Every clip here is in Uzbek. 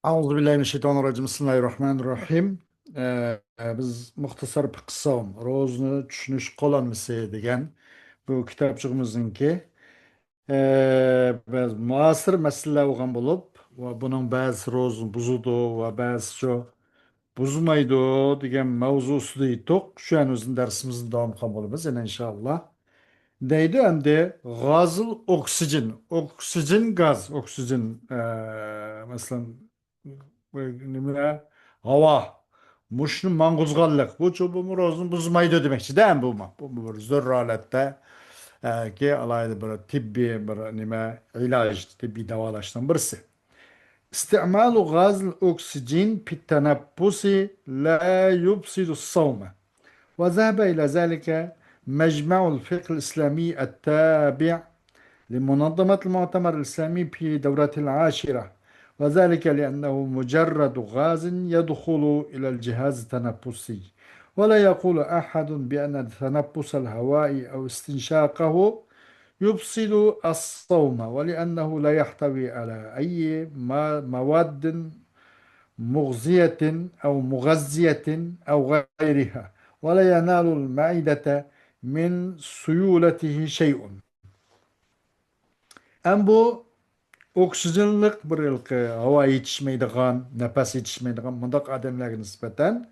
Euzubillahimineşşeytanirracim. Bismillahirrahmanirrahim. Biz muhtasar bir kıssam. Rozni tushunish qo'llanmasa degan bu kitobchig'imizniki biz muasir masala bo'lgan bo'lib va buning ba'zi ro'zni buzudi va ba'zi shu buzmaydi degan mavzu ustida edik. Shu an o'zini darsimizni davom qilgan bo'lamiz yana inshaalloh. Deydi endi gazıl oksijen. Oksijen gaz. Oksijen mesela nima hava. Muşnu manguzgallık. Bu çubuğumu rozunu buzmaydı demekçi değil mi bu? Bu bir zor halatda ki alayda bir tibbi bir nima ilaç, tibbi davalaştan birisi. استعمال غاز الأكسجين في التنفس لا يفسد الصوم وذهب إلى ذلك مجمع الفقه الإسلامي التابع لمنظمة المؤتمر الإسلامي في دورته العاشرة وذلك لأنه مجرد غاز يدخل إلى الجهاز التنفسي ولا يقول أحد بأن تنفس الهواء أو استنشاقه يفسد الصوم ولأنه لا يحتوي على أي مواد مغذية أو مغذية أو غيرها ولا ينال المعدة من سيولته شيء. Hem bu oksijenlik bir yılki hava yetişmeydiğen, nefes yetişmeydiğen bundak adamlara nispeten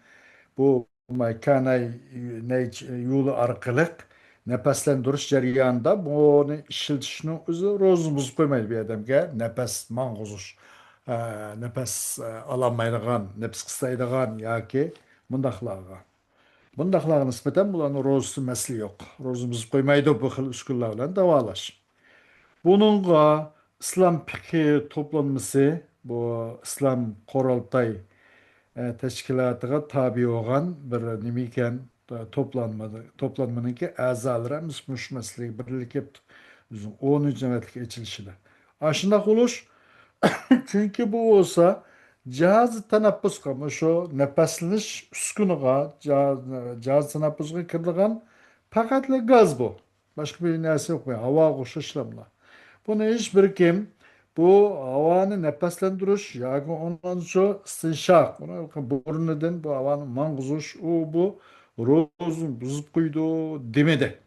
bu kanay yolu arkalık nefeslendiriş jarayonida bunu işletishni o'zi ro'zini buzib qo'ymaydi bir odamga nefes mang'uzish nefes ololmaydigan nefes qistaydigan yoki bundaqlarga bundaqlarga nisbatan bularni ro'zisi masli yo'q ro'zini buzib qo'ymaydi bu xil uskunlar bilan davolash. Bununla İslam Fikhi toplanması bu İslam Koraltay teşkilatıga tabi olan bir nimiken toplanmanınki azaları müsmuş mesleği birlik hep 10. nöbetlik açılışıda. Aşında oluş çünkü bu olsa cihaz tanaffus kama şu nefesleniş üskünüga cihaz tanaffusuga kirdigan fakatla gaz bu. Başka bir narsa yok. Hava koşuşlamla. Bunu hiçbir kim bu havanı nefeslendiriş yani ondan sonra istinşak bunu burundan bu havanın mangzuş o bu rozun buzup koydu demedi.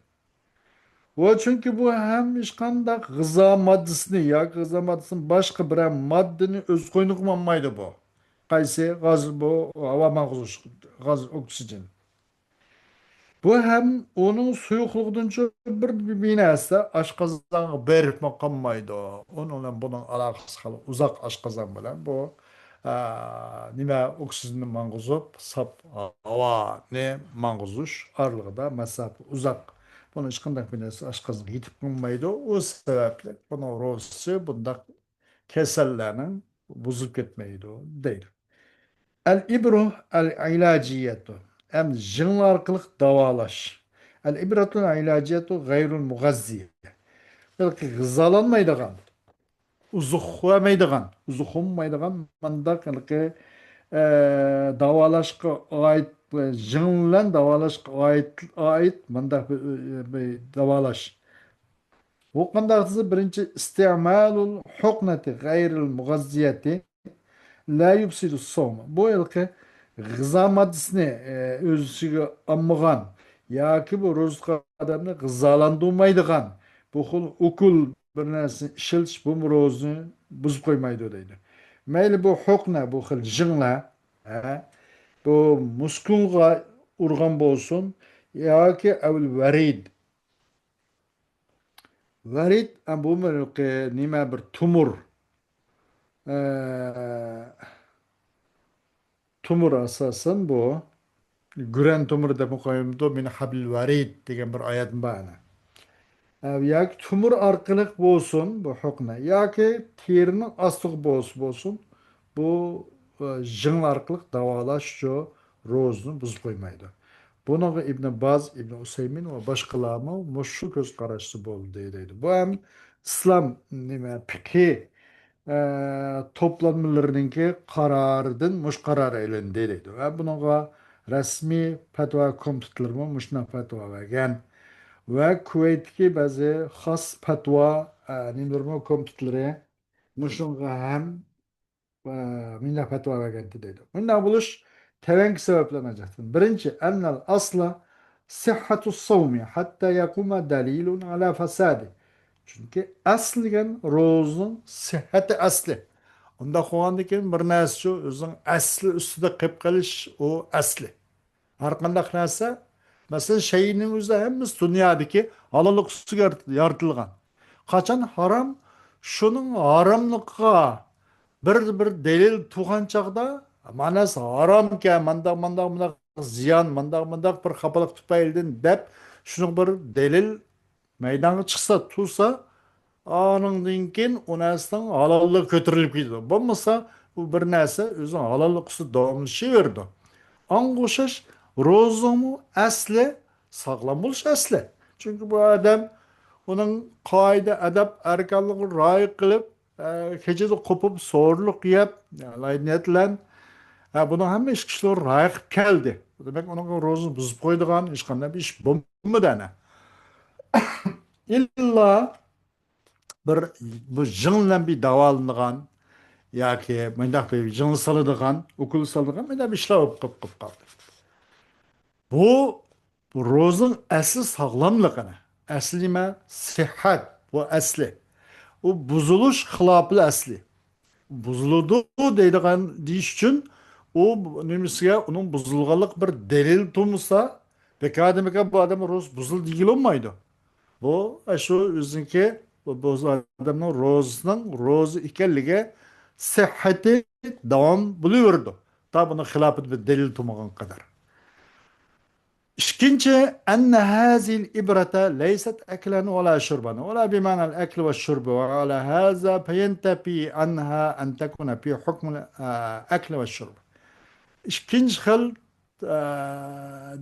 O çünkü bu hem işkanda gıza maddesini ya gıza maddesinin başka bir maddeni öz koyunu kullanmaydı bu. Kaysi gaz bu hava mangzuş gaz oksijen. Bu hem onun suyuqluğundan bir binası aşqazan berip maqammaydı. Onunla bunun alakası kalı uzak aşqazan bilen bu nime oksijeni manguzub sap hava ne manguzuş arlıqda mesafe uzak. Bunun hiç qanday binası aşqazan yetip bulmaydı. O sebeple bunun rosu bunda kesellerinin buzulup gitmeydi değil. El-ibru el-ilaciyetu. Hem jınlarkılık davalaş. El-ibratul ilaciyetu gayrul mugazziye. Belki gızalanmaydıgan, uzuqlamaydigan, uzuqunmaydigan mandak davalaşqa ait jınlan davalaşqa ait mandak bir davalaş. Bu qandaqsı birinci istimalul huknati gayril mugazziyeti la yupsidu soma. Bu yılki gıza maddesini öz içine almagan yoki bu rozqa odamni g'izolantirmaydigan bu xil ukul bir narsani ishiltish bu ro'zni buzib qo'ymaydi deydi. Mayli bu huqna bu xil jinglar bu muskulga urgan bo'lsin yoki avl varid. Varid bu nima bir tumur tumur asasen bu. Güren tumur da mukayyimdo min habil varid degan bir oyat bana. Yoki tumur arqılık bo'lsin bu hukna yoki terining ostiq bo'lsin bu jing orqali davolash shu ro'zni buzib qo'ymaydi. Buni İbn Baz, İbn Usaymin va boshqalarmi shu ko'z qarashli bo'ldi deydi. Bu ham islom nima fiqhi toplanmalarınki kararıdın muş karar elinde deydi. Ve bununla resmi fatva komitetlerine muşna fatva vergen ve Kuveyt'teki bazı has fatva nimlerine komitetleri muşunga hem minna fatva vergenti deydi. Minna buluş tevenki sebeplenecektir. Birinci, ennel asla sıhhatu savmi hatta yakuma delilun ala fasadi. Çünkü asligen rozun sıhhati asli. Onda koğandikin bir narsa şu, özün asli üstüde kıp kalish o asli. Har qandaq narsa, masalan, şeyinin o'zi hammasi dunyodagi halollik ustiga yoritilgan. Qachon harom, shuning haromligiga bir delil tug'an chog'da, manasi haromkan, mandaq ziyon, mandaq bir xafalik tufaylidan deb, shuning bir delil maydonga chiqsa, tursa, anından keyin u narsaning halolligi ko'tarilib ketadi. Bo'lmasa, bu bir narsa o'zi halollik ustida davomlashaverdi. Anguşaş rozumu asli sağlam buluş asli. Çünkü bu adam onun kaide edep erkanlığı rayı kılıp keçede kopup soruluk yap yani niyetlen bunu hem iş kişiler rayı geldi. Bu demek onun rozunu bozup koyduğun hiç kanında bir iş bu mu dene. İlla bir bu jınla bir davalınıgan ya ki mındak bir jın salıdığan, okul salıdığan mındak bir işler kıp kaldı. Bu, bu rozun asli sağlamlığını, aslime sıhhat, bu asli. O buzuluş hılaplı asli. Buzuldu deydiğen deyiş için o nemisiye onun buzulgalık bir delil tutmasa peki adamı bu adam roz buzul değil olmaydı. Bu şu yüzünki bu adamın rozu ikenlige sıhhati devam buluyordu. Ta bunu hilafet bir delil tutmagan kadar. İkinci, enne hazil ibrete leyset eklen ولا شربا ولا بمعنى الأكل والشرب وعلى هذا فينتفي عنها أن تكون في حكم الأكل والشرب. İkinci xil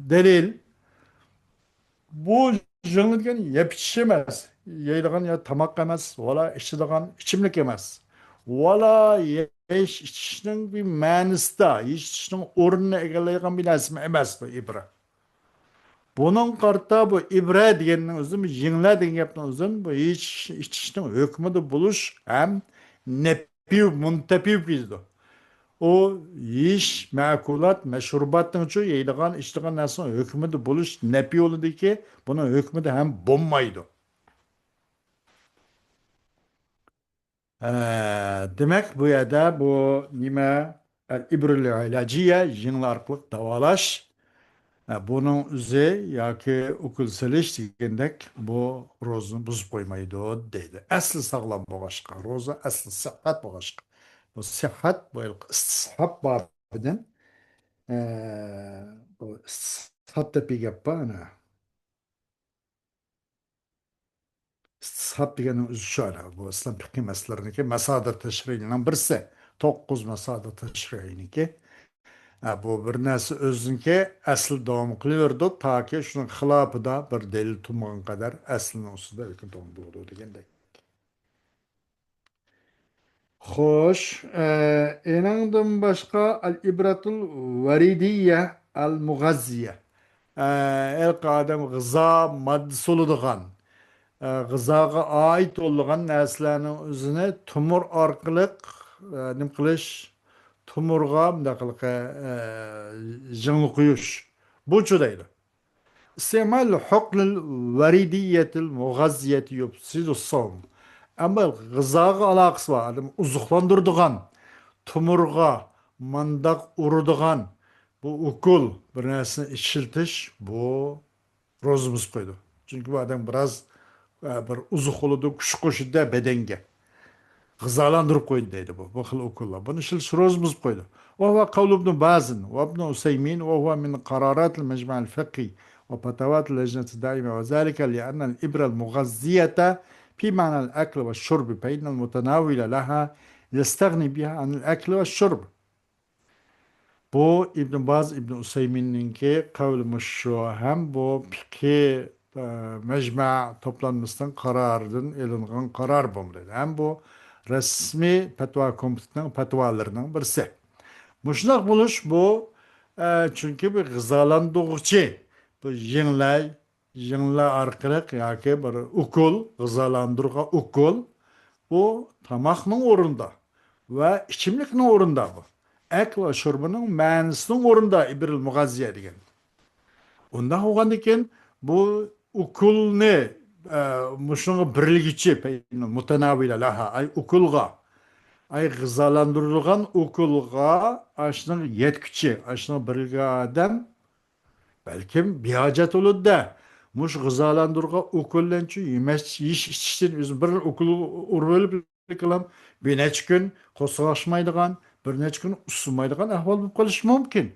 delil bu jığılgan yep içiş emas, yeydigan ya tamak emas, wala içidigan içimlik emas. Wala yeyiş içişning bir ma'nisida, yeyiş içishning o'rnini egallagan bir narsa emas bu ibra. Bunun qarta bu ibra deganning o'zi, bu yingla degan gapning o'zi, bu ichishning hukmida bo'lish ham nepiv, muntapiv bizdi. O yeyish, ma'kulat, mashrubatning uchu yeydigan, ichdigan narsaning hukmida bo'lish nepi yo'lidagi, buni hukmida ham bo'lmaydi. Demek bu yerda bu nima al-ibrul ilajiya, yinglar orqali davolash. Bunun o'zi yoki ukol selish degandek bu ro'zani buzib qo'ymaydi deydi. Asli sog'lom bo'lg'achqa, ro'za asli sihhat bo'lg'achqa. Bu sihhat bu istihob bobidan bu istihob deb bir gap bor ana. İstihob deganing o'zi shu ana. Bu islom fiqh masalalarniki masodir tashrihning birisi. 9 masodir tashrihninki. Bu bir narsa o'ziniki asl davom qilaverdi toki shuning xilofida bir delil turmagan qadar aslini ustida davom bo'ladi degandek. Xo'sh, enangdan boshqa al-ibratul varidiyya al-mughazziya. El qadam g'izo moddasi bo'ladigan, g'izoga oid bo'lgan narsalarning o'zini tumor orqali nim qilish tumurga bundaqa jingli quyish bu chudaydi. İstemal huqlil varidiyetil mugazziyeti yupsidu savm. Ama gızaga alakası var. Adam uzuklandırdıgan, tumurga, mandak uruduğan, bu ukul bir nesne içiltiş, bu rozumuz koydu. Çünkü bu adam biraz bir uzuk oludu, kuş koşu da bedenge. Gızalandırıp koydu dedi bu. Bu xil okullar. Bunu rozumuz koydu. وهو قول ابن باز وابن عثيمين وهو من قرارات المجمع الفقهي وفتوات اللجنة الدائمة وذلك لأن الإبرة المغذية في معنى الأكل والشرب فإن المتناول لها يستغني بها عن الأكل والشرب. Bu İbn Baz, İbn Useymin'inki kavli şu hem bu fikhi mecma toplanmasından kararının elinğen karar bu dedi. Hem bu resmi fetva komitesinin fetvalarının birisi. Muşlaq buluş bu çünkü bir gızalandırıcı bu yinla arkalık yaki bir ukul gızalandırıcı ukul bu tamakның orunda. ve içimlikning o'rnida bu. Ek ve şurbanın ma'nisining o'rnida ibril mug'azziya degan. Unda bo'lgandan keyin bu ukulni shunga birilgichi mutanavila laha ay ukulga ay g'izolantirilgan ukulga ashning yetkichi ashning birilgan odam balkim bihojat bo'ladi-da. Mush g'izolantirga ukullanchi yemas yeyish ichishdan o'zi bir ukul urib olib qilam bir necha kun qo'zg'ashmaydigan bir necha kun usilmaydigan ahvol bo'lib qolishi mumkin.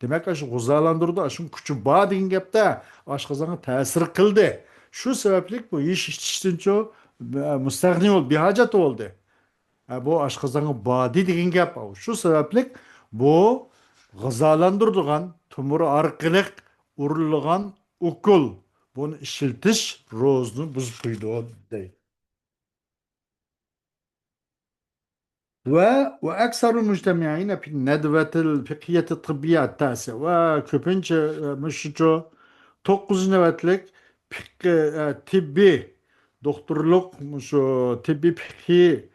Demek ki şu g'o'zalantirdi, shu kuchi bor degan gapda oshqozonga ta'sir qildi. Shu sababli bu ish ichishdan mustag'ni bo'ldi, behojat bo'ldi. Bu oshqozonga bodi degan gap. Shu sababli bu g'izolantiradigan tumur orqali urilgan ukul buni ishiltish ro'zni buzib qo'ydi deydi. وأكثر المجتمعين في الندوة الفقهية الطبية التاسعة وكوبنش مشجو 9 nöbetlik tibbi doktorluk şu tibbi peki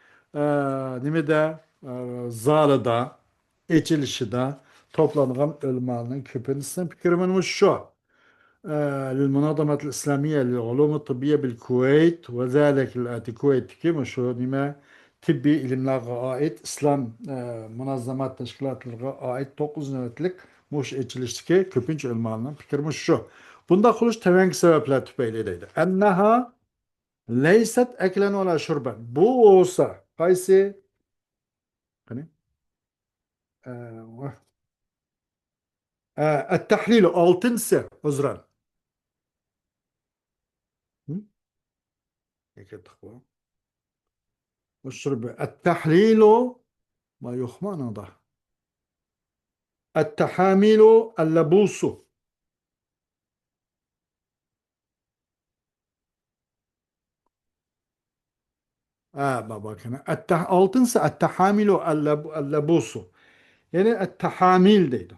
nimede zalıda içilişi de toplanan ölmanın küpünüzden fikrimin şu. للمنظمة الإسلامية للعلوم الطبية بالكويت وذلك الكويت كما شو نما tibbi ilimlerine ait İslam münazzamat teşkilatlarına ait 9 nöbetlik muş etçileştiki köpünç ilmanının fikirmiş şu. Bunda kuluş tevenki sebepler tüpeyle deydi. Enneha leyset eklen ola şurben. Bu olsa kaysi hani التحليل altınsa uzran. والشرب التحليل ما يخمن ده التحاميل اللبوس بابا كنا altınsa التحاميل اللبوس yani التحاميل deydi.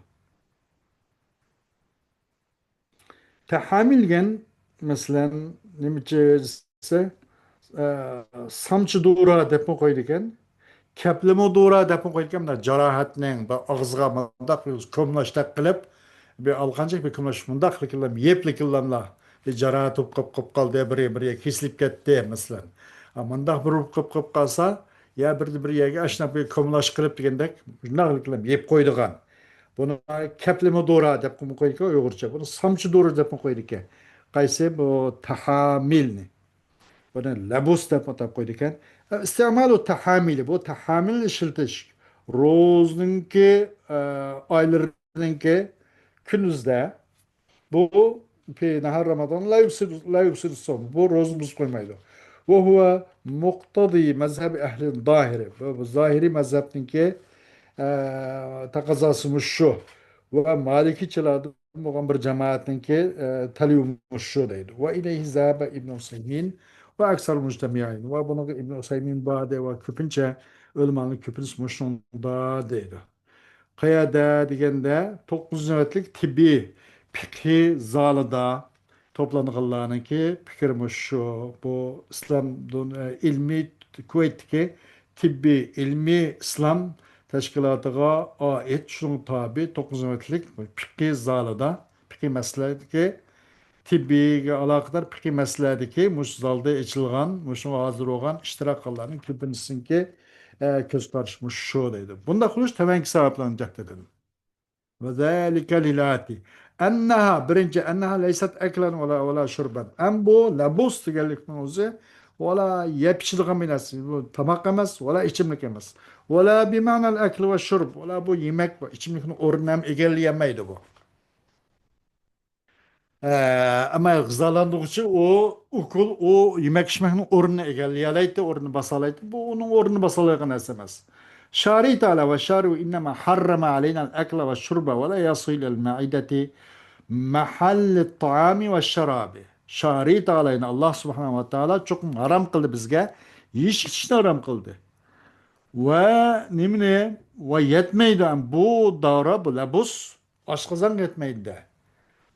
Tahamil gen mesela nemice samçı doğru depo koyduken kepleme doğru depo koyduken da carahatnen da ağızga mandak kömlaştak kılıp bir algancak bir kömlaş mandak kılıp yepli kıllamla bir carahat kop kaldı bir kesilip gitti mesela. Mandak bir kop kalsa ya bir yege aşna bir kömlaş kılıp degendek mandak kılıp yep koydugan. Bunu kepleme doğru dep koyduk Uygurca. Bunu samçı doğru dep koyduk. Kayse bu tahamilni. Bunu labus dep koyduk. İstimalu tahamili. Bu tahamil işiltiş. Roznunki aylarınki günüzde bu fi nahar Ramazan la yufsid som. Bu roz buz koymaydı. Ve huve muktadi mezhebi ehli zahiri. Bu zahiri mezhebinki takazasımız şu ve Malikiçilerden olan bir cemaatinki taliyumuş şu deydi. Ve ileyhi zâbe İbn-i Hüseyin ve aksar müctemiyin. Ve bunu İbn-i Hüseyin bade ve küpünçe ölmanlık küpünüz muşnunda deydi. Kıyada degende 9 nöbetlik tibbi fikri zalıda toplanılanlarınki fikirmiş şu bu İslam ilmi Kuveyt'teki tibbi ilmi İslam teşkilatıga ait şunun tabi 9 nöbetlik fikri zalıda fikri meseleki tibbiga alakadar fikri meseledeki muş zalda içilgan muşun hazır olan iştirak kıllarının küpünüzünki göz karışmış şu dedi. Bunda kuluş temenki sebeplenecek dedim. Ve zâlike lilâti. Enneha birinci enneha leyset eklen ve la şurben. En bu labus tigellik mevzu ve la yepişlik eminesi. Bu tamak emez ve la içimlik emez. Ve la bima'nel ekli ve şurb. Ve la bu yemek ve içimlikin ornem egelleyemeydi bu. Ama gızalandıkça o ukul o yemek içmenin orunu egellayalaydı, orunu basalaydı. Bu onun orunu basalayan esemez. Şari Teala ve şari innema harrama aleyna el-ekle ve şurba ve la yasil el-maideti mahalli taami ve şarabi. Şari Teala'yı Allah subhanahu ve teala çok haram kıldı bizge. Yiyiş içine haram kıldı. Ve nimine ve yetmeydi bu davra bu labus aşkızan yetmeydi de.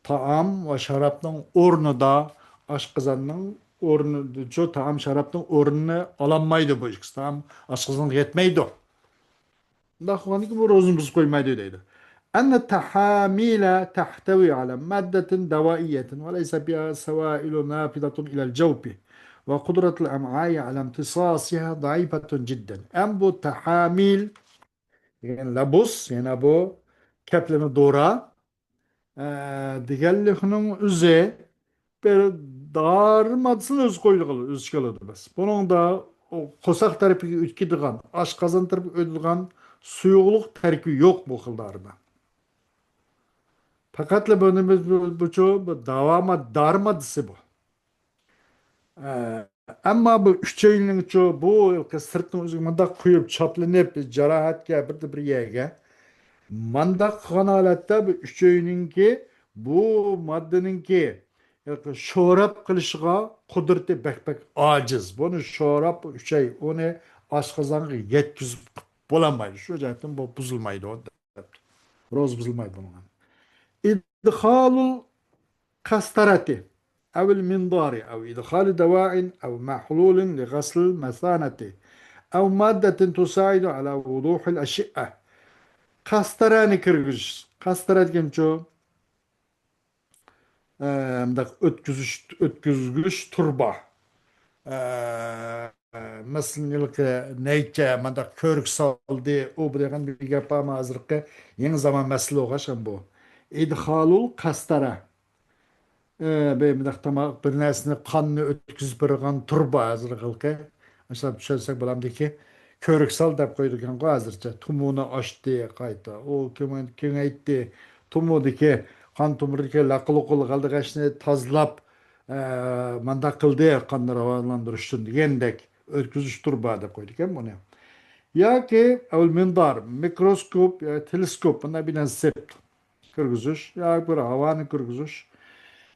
Taam ve şarapның ornu da aşkızanның ornu, taam şarapның ornunu alanmaydı bu ikisi. Taam aşkızan yetmeydi. Dahvaniki bu rozumuz koymaydı deydi. Enne tahamile tahtevi ala maddetin devaiyetin ve leysa biha sevailu nafidatun ilel cevpi ve kudretul em'ai ala imtisasiha zayıfetun cidden. En bu tahamil yani labus yani bu keplemi doğra diğerlerinin üzeri bir darmadısın öz koyduğu öz çıkılıdı bas. Bunun da o kosak tarafı ütküdüğün, aşkazan tarafı ödülgen suyukluk terkibi yok bu kıldarda. Fakat bu çoğu bu davama darmadısı bu. Ee, Ama bu üçeyinin çoğu bu sırtın üzümünde kuyup çaplanıp cerahat bir yege. Mandak kanalatda bu üçeyninki bu maddeninki şorap kılışıga kudreti bek aciz. Bunu şorap şey onu aşkazanı yetkizip bulamaydı. Şu zaten bu buzulmaydı o. Roz buzulmaydı bunun. İdhalul kastarati أو المنظار أو إدخال دواء أو محلول لغسل المثانة أو مادة تساعد على وضوح الأشعة. Kastarani kırgız. Kastarat genço. Ötküzgüç turba. Mesela neyce mandak körük saldı o bu degan bir yapama hazırlıkı yeni zaman mesele oğaşan bu. İdhalul kastara. Benim de tamam bir nesne kanını ötküzüp bırakan turba hazırlıkı. Mesela bir şey söylesek bulam ki körük sal dep koyduk yani hazırca tumunu açtı kayta. O kimin kengaytti tumudaki kan tumurdaki lakılı kulu kaldı kaçını tazlap manda kıldı kanları havalandırıştın diyendek ötküzüş turba dep koyduk yani bunu. Ya ki evvel mindar mikroskop ya teleskop buna bilen sep kırgızış ya bir havanı kırgızış.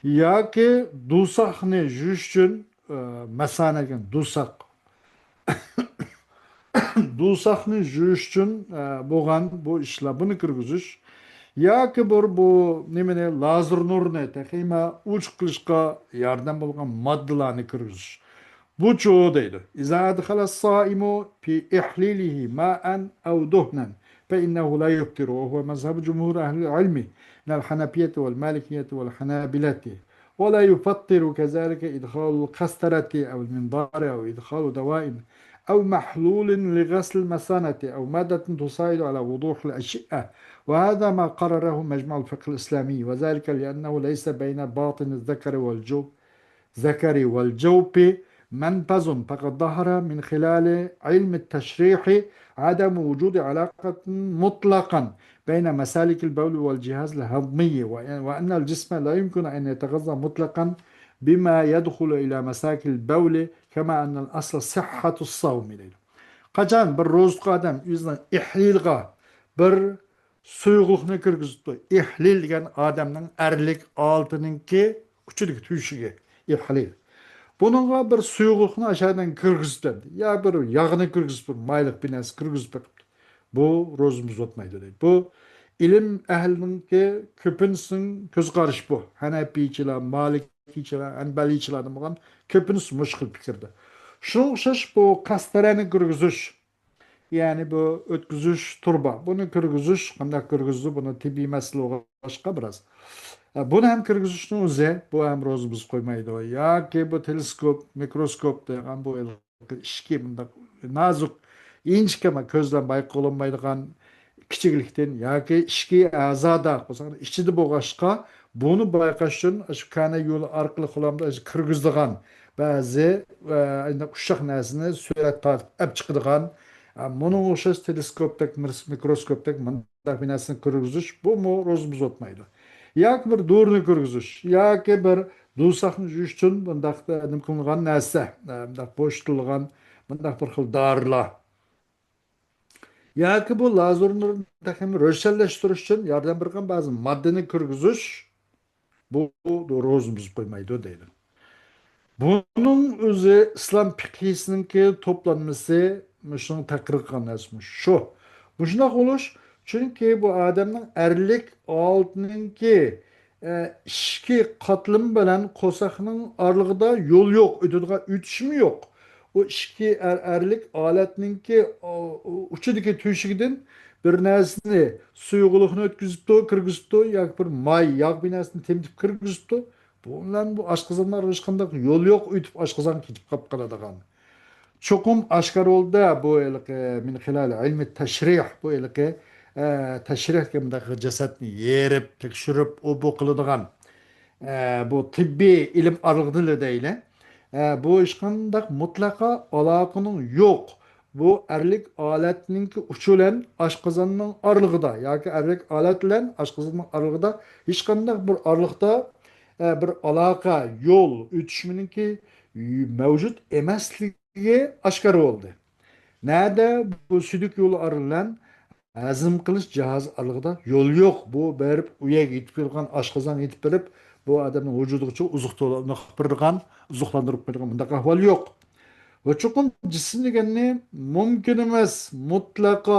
Яки дусахны жүйшчүн масанаген дусак дусахны жүйшчүн болган бу işlabını kırgızış. Яки bu nemene lazır nurne tekima uç kılışka yardım bolgan maddelarını kırgızış. Bu çoğu deydi. İza adkhala saimu fi ihlilihi ma'an ev duhnen فإنه لا يفطر وهو مذهب جمهور أهل العلم من الحنفية والمالكية والحنابلة ولا يفطر كذلك إدخال القسطرة أو المنظار أو إدخال دواء أو محلول لغسل المثانة أو مادة تساعد على وضوح الأشعة وهذا ما قرره مجمع الفقه الإسلامي وذلك لأنه ليس بين باطن الذكر والجوف ذكري والجوف منفذ فقد ظهر من خلال علم التشريح عدم وجود علاقة مطلقا بين مسالك البول والجهاز الهضمي وأن الجسم لا يمكن أن يتغذى مطلقا بما يدخل إلى مساك البول كما أن الأصل صحة الصوم. Kaçan bir rozluk adam yüzden ihlilga bir suyuklukni kirgizdi. İhlil degan adamның erlik altınınki küçük tüyüşüge ihlil. Bununla bir suyuklukni aşağıdan kirgizdi. Ya bir yağını kirgizdi, bir maylık binası kirgizdi. Bu rozumuz otmaydı deydi. Bu ilim ehlininki köpünsün göz karış bu. Hanefiçiler, Malikiçiler, Hanbeliçiler degan köpünsün muşkul fikirde. Şuna okşaş bu kastarani kirgizish yani bu ötküzüş turba. Bunu kırgızış, kandak kırgızdı, bunu tibi mesele başka biraz. Bunu hem kırgızışın öze, bu hem rozumuz koymaydı o. Ya ki bu teleskop, mikroskop da bu işki bunda nazuk, inçke ama közden bayqolanmaydıgan kiçiklikten ya ki işki azada, işçide boğaşka, bunu bayqaşın, şu kane yolu arkalı kulamda kırgızdıgan, bazı uşak nesini suret tartip çıkıdığan, Bunun o'xshash teleskopdek, mikroskopdek mındaq binasini kirgizish bu rozumuz o'tmaydi. Yoki bir do'rni kirgizish, yoki bir do'zaxni yuvish uchun bundaq nima qilingan narsa, bundaq bo'shatilgan bundaq bir xil dorilar. Yoki bu lazerni ro'shanlashtirish uchun yordam bergan ba'zi moddani kirgizish bu rozumuz qo'ymaydi deydi. Bunun özü İslam fiqhisininki toplanması şunun takrir kanasmış. Şu. Bu şunak oluş. Çünkü bu adamın erlik altınınki işki katılım bilen kosakının aralığında yol yok. Ötüdüğü ütüşümü yok. O işki erlik aletninki uçudaki tüyüşügiden bir narsani suyuqlikni o'tkazibdi, kirgizibdi yoki bir may yog' bir narsani temtib kirgizibdi. Bu bilan bu oshqozonlar hech qanday yo'l yo'q, o'tib oshqozon ketib qolib qoladigan. Çukum aşkar oldu bu ilki min hilal ilmi teşrih bu ilki teşrih kimdaki cesetni yerip tekşürüp o bu kılıdıgan bu tibbi ilim arıgdılı değil. Bu işkandak mutlaka alakanın yok. Bu erlik aletninki uçulen aşkızanın arlıgıda. Yani erlik aletlen aşkızanın arlıgıda hiç kandak bir arlıkta bir alaka yol ütüşmeninki mevcut emesligi aşkar oldu. Nerede bu südük yolu arılan hazm qilish jihozi alig'ida yo'l yo'q. Bu berib uyaga yetib kelgan oshqozon yetib berib bu odamning vujudigacha uzuqni qilib uzuqlantirib qo'ygan bunday ahvol yo'q. Va chuqur jism deganni mumkin emas. Mutlaqo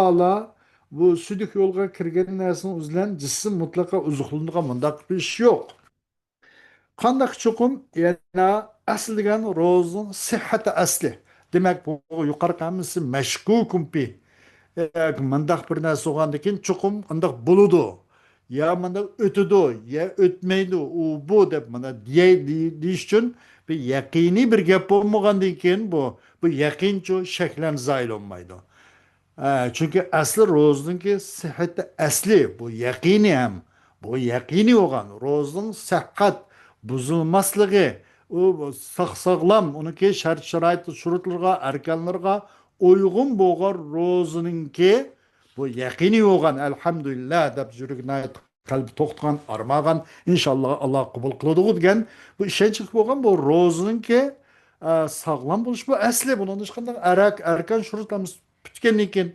bu sudik yo'lga kirgan narsani o'zidan jism mutlaqo uzuqlanadigan bunday bir ish yo'q. Qandaq chuqur yana asl degan ro'zning sihhati asli. Demak bu yuqori qamisi mashkukum bi. Mındaq bir narsa soğandan keyin chuqum undaq bo'ludi. Ya mındaq o'tidi, ya o'tmaydi. U bu deb mana deyish uchun bir yaqiniy bir gap bo'lmagandan keyin bu yaqincho shaklan zoil olmaydi. Çünkü asli ro'zniki sihhati asli bu yaqini ham. Bu yaqini bo'lgan. Ro'zning sihhat buzilmasligi u sog'lom uniki shart-sharoit shurutlarga, arkanlarga uygun bo'lgan ro'zininki bu yaqini bo'lgan alhamdulillah deb yuragini qalbi to'xtagan armag'an inshaalloh Alloh qabul qiladi degan bu ishonch bo'lgan bu ro'zininki sog'lom bo'lish bu asli bundan hech qanday arkan shurutlarimiz bitgandan keyin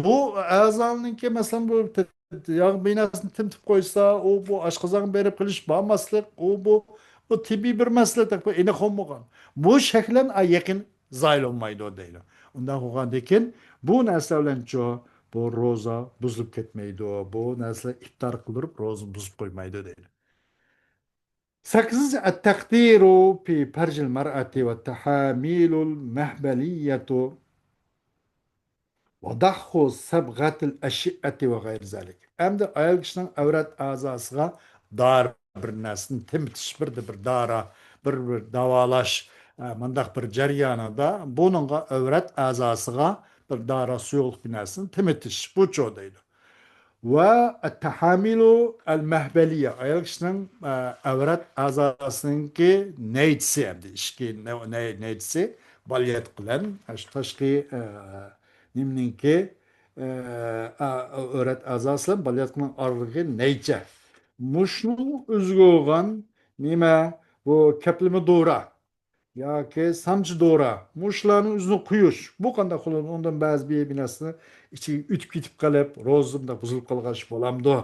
bu a'zoniki masalan bu yog' binasini tintib qo'ysa u bu oshqozon berib qilish bormaslik bu tibbiy bir masala bu aniq bo'lmagan bu shaklan yaqin zoil olmaydi deydi undan bo'lgandan keyin bu narsa bilancho bu ro'za buzilib ketmaydi bu narsa iftor qildirib ro'za buzib qo'ymaydi deydi. sakkizinchi at-taqdiru fi farjil mar'ati va tahamilul mahbaliyatu وضعه صبغة الأشعة وغير ذلك. Hem de ayol kişinin avret azasına dar bir nesini temtiş bir dara bir davalaş mandak bir ceryana da bununla avret azasına bir dara suyuluk bir nesini temtiş bu çoğdaydı. Ve ettehamilu el mehbeliye ayol kişinin avret azasınınki neytsi hem de işki neytsi baliyet kılan taşki nimninki öğret azaslan balyatının arlığı neyce. Muşnun üzgü olan nime bu keplimi doğra. Ya ki samcı doğra. Muşların üzünü kuyuş. Bu kanda kullanın ondan bazı bir binasını içi ütüp gitip kalıp rozumda buzulup kalgaç bolamdı.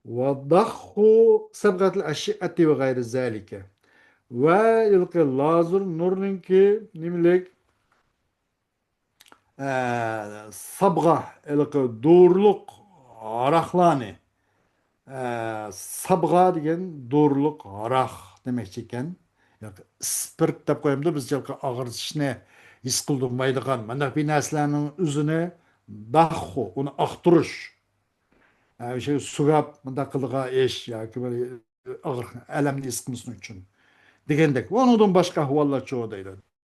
Vaddahu sabgatil aşiati ve gayri zalike. Ve yılkı lazur nurninki nimlik sabga ilki doğruluk araklani sabga degen doğruluk arak demek ekan spirt deb koyamdı biz jalka ağırtışını his kıldırmaydıgan mana bir narsalarning o'zini dahu uni aqtirish bir şey sugab munda qildigan ish yoki bir og'ir alamni his qilmaslik uchun degandek ondan boshqa ahvollar cho'q deydi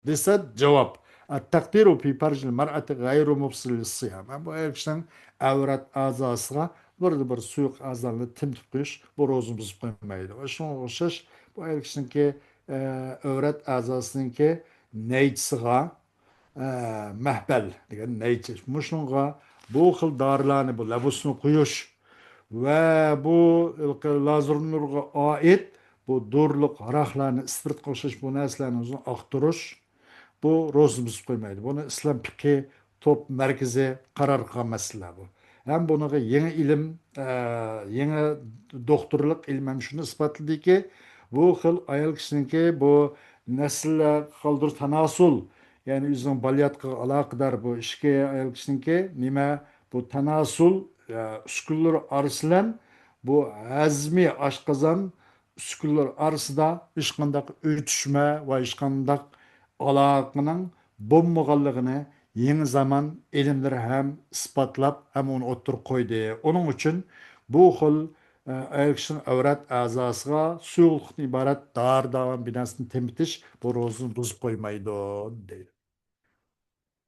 desa javob التقدير في فرج المرأة غير مفصل للصيام. Bu erkekten avret azasına bir suyuk azanlı timtip kış bu rozumuz koymaydı. Ve şuna okşaş bu erkekten ki avret azasının ki neytsiga mehbel diyen neytsiz. Muşunga bu xil darlarını bu labusunu kuyuş ve bu lazırnurga ait bu durluk harahlarını ispirt koşuş bu neslerini aktırış bu rozumuz koymaydı. Bunu İslam piki top merkezi karar kılan mesele bu. Hem bunu yeni ilim, yeni doktorluk ilmem şunu ispatladı ki bu xil ayol kişininki bu nesille kaldır tanasul yani yüzün balyatkı alakadar bu işki ayol kişininki nime bu tanasul üsküller arasılan bu azmi aşkazan üsküller arasında işkandak ötüşme ve işkandak alaqının bulmaganligini yeni zaman ilimleri hem ispatlap hem onu oturup koydu. Onun için bu xil ayakşın avrat azasıga suyuqlıqdan ibaret dar davan binasını temitiş bu rozunu buzub koymaydı deydi.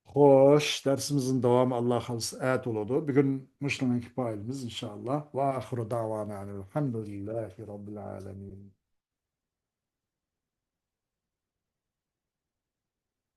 Hoş, dersimizin devamı Allah halsı ayet oldu. Bugün Müslüman kifayemiz inşallah. Ve ahiru davana elhamdülillahi rabbil alemin.